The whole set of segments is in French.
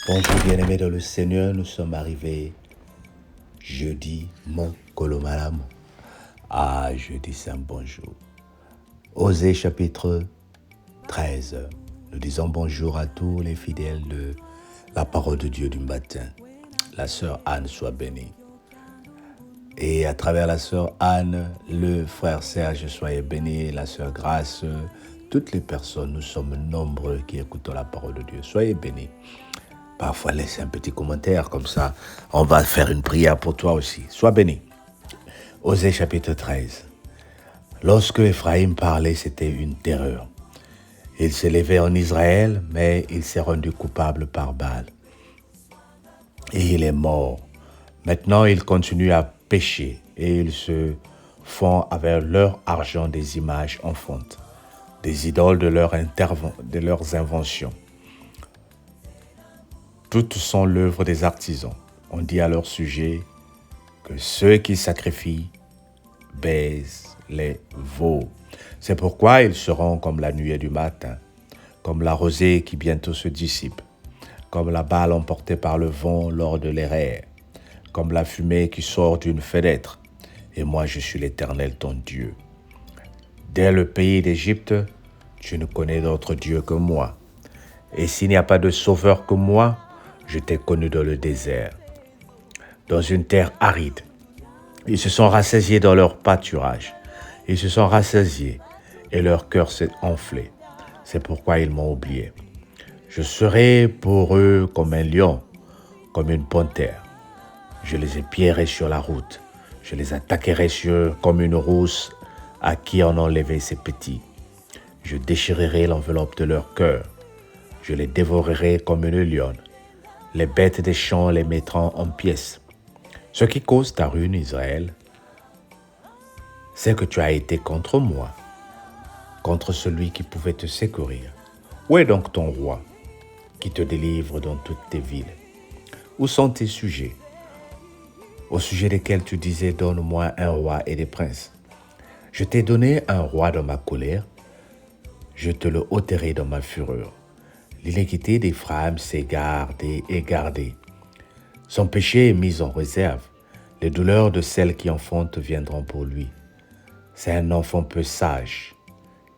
Bonjour bien-aimés dans le Seigneur, nous sommes arrivés jeudi, mon Kolomalam. Jeudi c'est un bonjour. Osée chapitre 13. Nous disons bonjour à tous les fidèles de la parole de Dieu du matin. La sœur Anne soit bénie. Et à travers la sœur Anne, le frère Serge soyez béni, la sœur Grâce, toutes les personnes, nous sommes nombreux qui écoutons la parole de Dieu. Soyez bénis. Parfois, laissez un petit commentaire, comme ça, on va faire une prière pour toi aussi. Sois béni. Osée chapitre 13. Lorsque Ephraim parlait, c'était une terreur. Il s'élevait en Israël, mais il s'est rendu coupable par Baal. Et il est mort. Maintenant, ils continuent à pécher et ils se font avec leur argent des images enfantes, des idoles de leurs inventions. Toutes sont l'œuvre des artisans. On dit à leur sujet que ceux qui sacrifient baisent les veaux. C'est pourquoi ils seront comme la nuée du matin, comme la rosée qui bientôt se dissipe, comme la balle emportée par le vent lors de l'érert, comme la fumée qui sort d'une fenêtre. Et moi, je suis l'Éternel, ton Dieu. Dès le pays d'Égypte, tu ne connais d'autre Dieu que moi. Et s'il n'y a pas de sauveur que moi, je t'ai connu dans le désert, dans une terre aride. Ils se sont rassasiés dans leur pâturage. Ils se sont rassasiés et leur cœur s'est enflé. C'est pourquoi ils m'ont oublié. Je serai pour eux comme un lion, comme une panthère. Je les épierrai sur la route. Je les attaquerai comme une rousse à qui on a enlevé ses petits. Je déchirerai l'enveloppe de leur cœur. Je les dévorerai comme une lionne. Les bêtes des champs les mettront en pièces. Ce qui cause ta ruine, Israël, c'est que tu as été contre moi, contre celui qui pouvait te secourir. Où est donc ton roi qui te délivre dans toutes tes villes? Où sont tes sujets, au sujet desquels tu disais « Donne-moi un roi et des princes ». Je t'ai donné un roi dans ma colère, je te le ôterai dans ma fureur. L'iniquité d'Éphraïm s'est gardée et gardée. Son péché est mis en réserve. Les douleurs de celles qui enfantent viendront pour lui. C'est un enfant peu sage,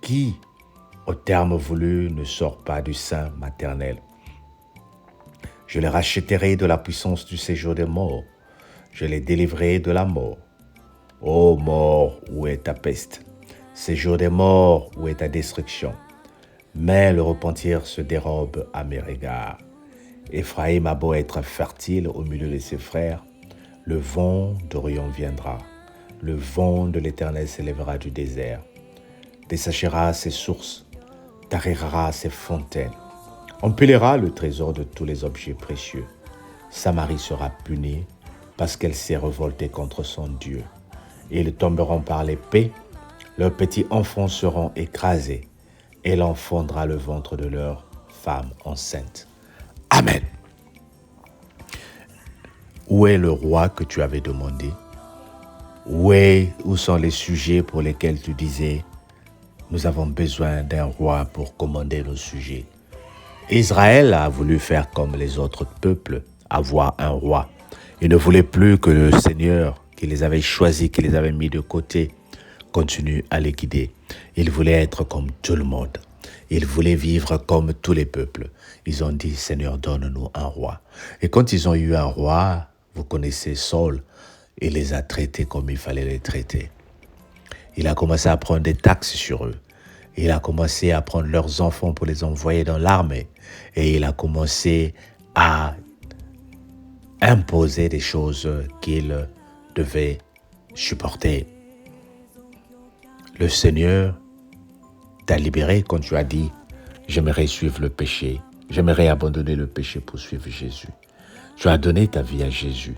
qui, au terme voulu, ne sort pas du sein maternel. Je les rachèterai de la puissance du séjour des morts. Je les délivrerai de la mort. Ô mort, où est ta peste? Séjour des morts, où est ta destruction? Mais le repentir se dérobe à mes regards. Éphraïm a beau être fertile au milieu de ses frères, le vent d'Orion viendra. Le vent de l'Éternel s'élèvera du désert, desséchera ses sources, tarira ses fontaines, empilera le trésor de tous les objets précieux. Samarie sera punie parce qu'elle s'est révoltée contre son Dieu. Ils tomberont par l'épée, leurs petits enfants seront écrasés. Elle enfondra le ventre de leur femme enceinte. Amen. Où est le roi que tu avais demandé? Où sont les sujets pour lesquels tu disais « Nous avons besoin d'un roi pour commander nos sujets ». Israël a voulu faire comme les autres peuples, avoir un roi. Il ne voulait plus que le Seigneur qui les avait choisis, qui les avait mis de côté, continue à les guider. Ils voulaient être comme tout le monde. Ils voulaient vivre comme tous les peuples. Ils ont dit, Seigneur, donne-nous un roi. Et quand ils ont eu un roi, vous connaissez Saul, il les a traités comme il fallait les traiter. Il a commencé à prendre des taxes sur eux. Il a commencé à prendre leurs enfants pour les envoyer dans l'armée. Et il a commencé à imposer des choses qu'ils devaient supporter. Le Seigneur t'a libéré quand tu as dit « J'aimerais suivre le péché, j'aimerais abandonner le péché pour suivre Jésus ». Tu as donné ta vie à Jésus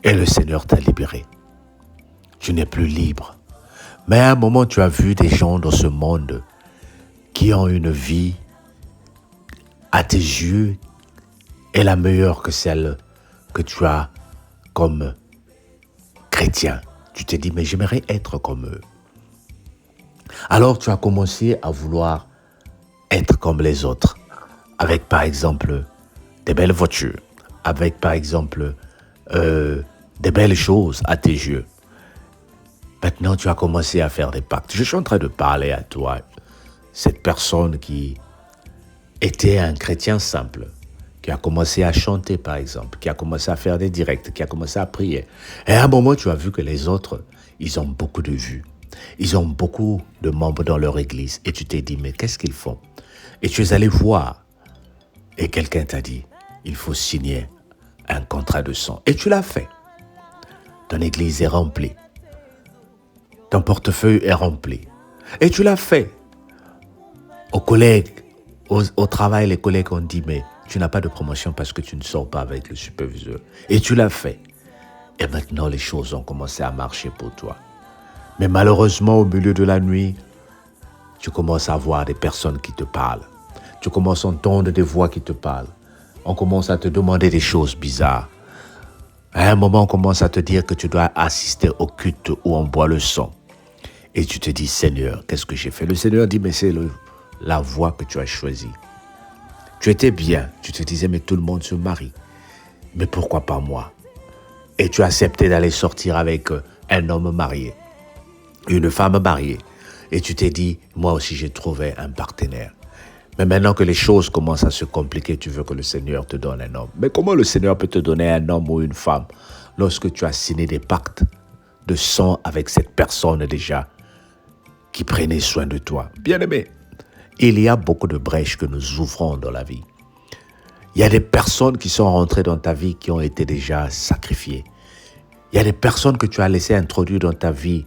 et le Seigneur t'a libéré. Tu n'es plus libre. Mais à un moment, tu as vu des gens dans ce monde qui ont une vie à tes yeux est la meilleure que celle que tu as comme chrétien. Tu t'es dit, mais j'aimerais être comme eux. Alors tu as commencé à vouloir être comme les autres, avec par exemple des belles voitures, avec par exemple des belles choses à tes yeux. Maintenant, tu as commencé à faire des pactes. Je suis en train de parler à toi, cette personne qui était un chrétien simple, qui a commencé à chanter par exemple, qui a commencé à faire des directs, qui a commencé à prier. Et à un moment, tu as vu que les autres, ils ont beaucoup de vues. Ils ont beaucoup de membres dans leur église. Et tu t'es dit, mais qu'est-ce qu'ils font? Et tu es allé voir. Et quelqu'un t'a dit, il faut signer un contrat de sang. Et tu l'as fait. Ton église est remplie. Ton portefeuille est rempli. Et tu l'as fait. Aux collègues, au travail, les collègues ont dit, mais tu n'as pas de promotion parce que tu ne sors pas avec le superviseur. Et tu l'as fait. Et maintenant, les choses ont commencé à marcher pour toi. Mais malheureusement, au milieu de la nuit, tu commences à voir des personnes qui te parlent. Tu commences à entendre des voix qui te parlent. On commence à te demander des choses bizarres. À un moment, on commence à te dire que tu dois assister au culte où on boit le sang. Et tu te dis, Seigneur, qu'est-ce que j'ai fait? Le Seigneur dit, mais c'est la voie que tu as choisie. Tu étais bien. Tu te disais, mais tout le monde se marie. Mais pourquoi pas moi? Et tu as accepté d'aller sortir avec un homme marié, une femme mariée. Et tu t'es dit, moi aussi j'ai trouvé un partenaire. Mais maintenant que les choses commencent à se compliquer, tu veux que le Seigneur te donne un homme. Mais comment le Seigneur peut te donner un homme ou une femme lorsque tu as signé des pactes de sang avec cette personne déjà qui prenait soin de toi? Bien-aimé, il y a beaucoup de brèches que nous ouvrons dans la vie. Il y a des personnes qui sont rentrées dans ta vie qui ont été déjà sacrifiées. Il y a des personnes que tu as laissées introduire dans ta vie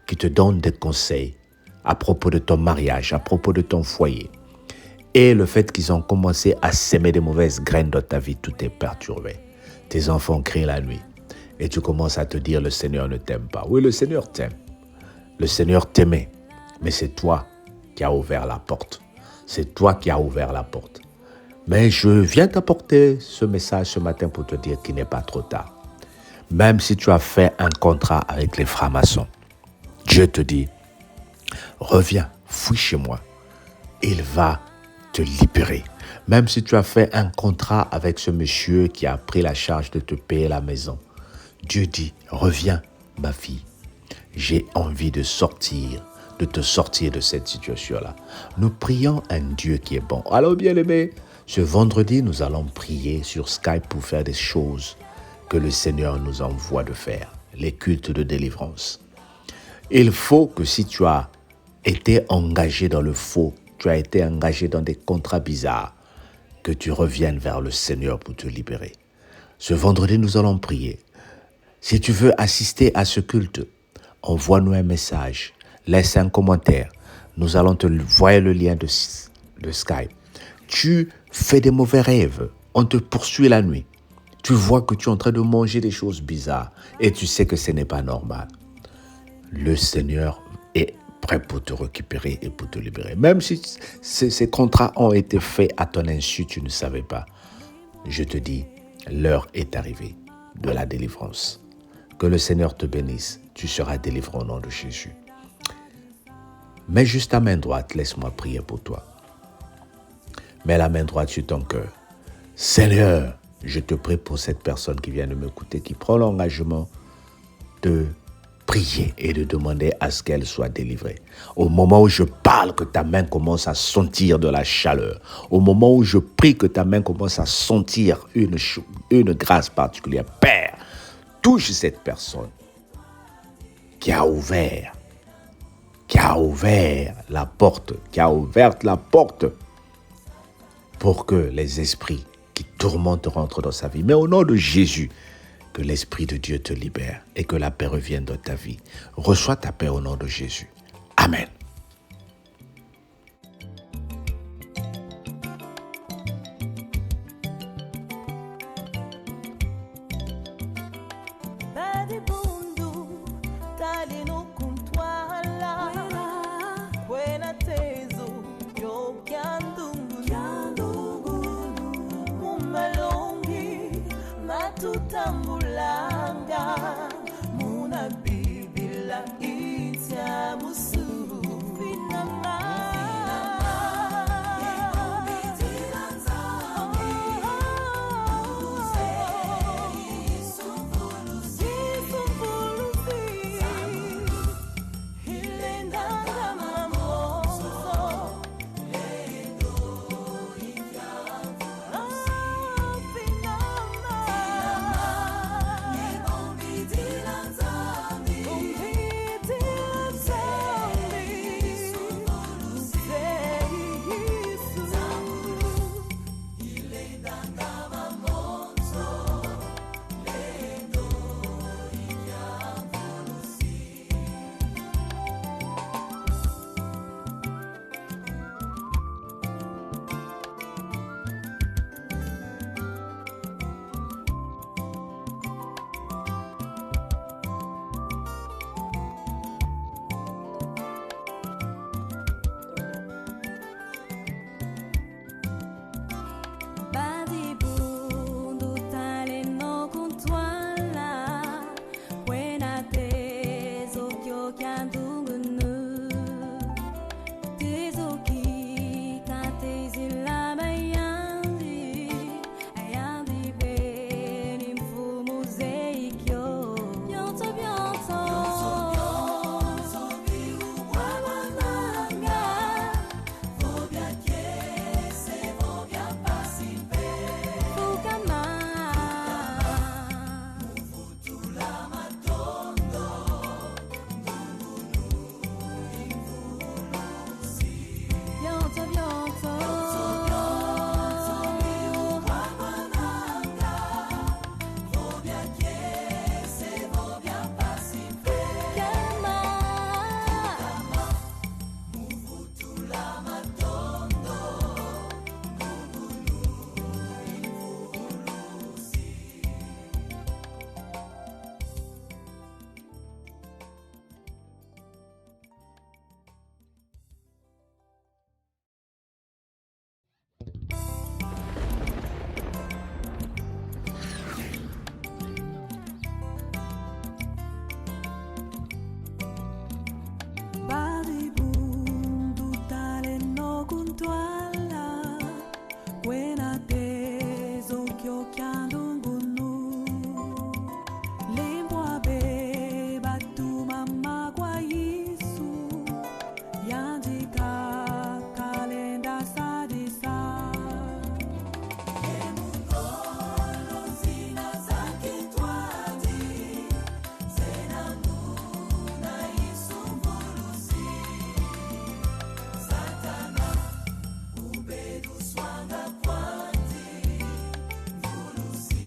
qui te donnent des conseils à propos de ton mariage, à propos de ton foyer. Et le fait qu'ils ont commencé à s'aimer des mauvaises graines dans ta vie, tout est perturbé. Tes enfants crient la nuit. Et tu commences à te dire, le Seigneur ne t'aime pas. Oui, le Seigneur t'aime. Le Seigneur t'aimait. Mais c'est toi qui as ouvert la porte. C'est toi qui as ouvert la porte. Mais je viens t'apporter ce message ce matin pour te dire qu'il n'est pas trop tard. Même si tu as fait un contrat avec les francs-maçons, Dieu te dit, reviens, fuis chez moi. Il va te libérer. Même si tu as fait un contrat avec ce monsieur qui a pris la charge de te payer la maison, Dieu dit, reviens, ma fille. J'ai envie de te sortir de cette situation-là. Nous prions un Dieu qui est bon. Alors, bien-aimés, ce vendredi, nous allons prier sur Skype pour faire des choses que le Seigneur nous envoie de faire, les cultes de délivrance. Il faut que si tu as été engagé dans le faux, tu as été engagé dans des contrats bizarres, que tu reviennes vers le Seigneur pour te libérer. Ce vendredi, nous allons prier. Si tu veux assister à ce culte, envoie-nous un message, laisse un commentaire. Nous allons te envoyer le lien de Skype. Tu fais des mauvais rêves, on te poursuit la nuit. Tu vois que tu es en train de manger des choses bizarres et tu sais que ce n'est pas normal. Le Seigneur est prêt pour te récupérer et pour te libérer. Même si ces contrats ont été faits à ton insu, tu ne savais pas. Je te dis, l'heure est arrivée de la délivrance. Que le Seigneur te bénisse. Tu seras délivré au nom de Jésus. Mets juste ta main droite, laisse-moi prier pour toi. Mets la main droite sur ton cœur. Seigneur, je te prie pour cette personne qui vient de m'écouter, qui prend l'engagement de prier et de demander à ce qu'elle soit délivrée. Au moment où je parle, que ta main commence à sentir de la chaleur. Au moment où je prie, que ta main commence à sentir une grâce particulière. Père, touche cette personne qui a ouvert la porte, qui a ouvert la porte pour que les esprits qui tourmentent rentrent dans sa vie. Mais au nom de Jésus, que l'Esprit de Dieu te libère et que la paix revienne dans ta vie. Reçois ta paix au nom de Jésus. Amen. Tutambula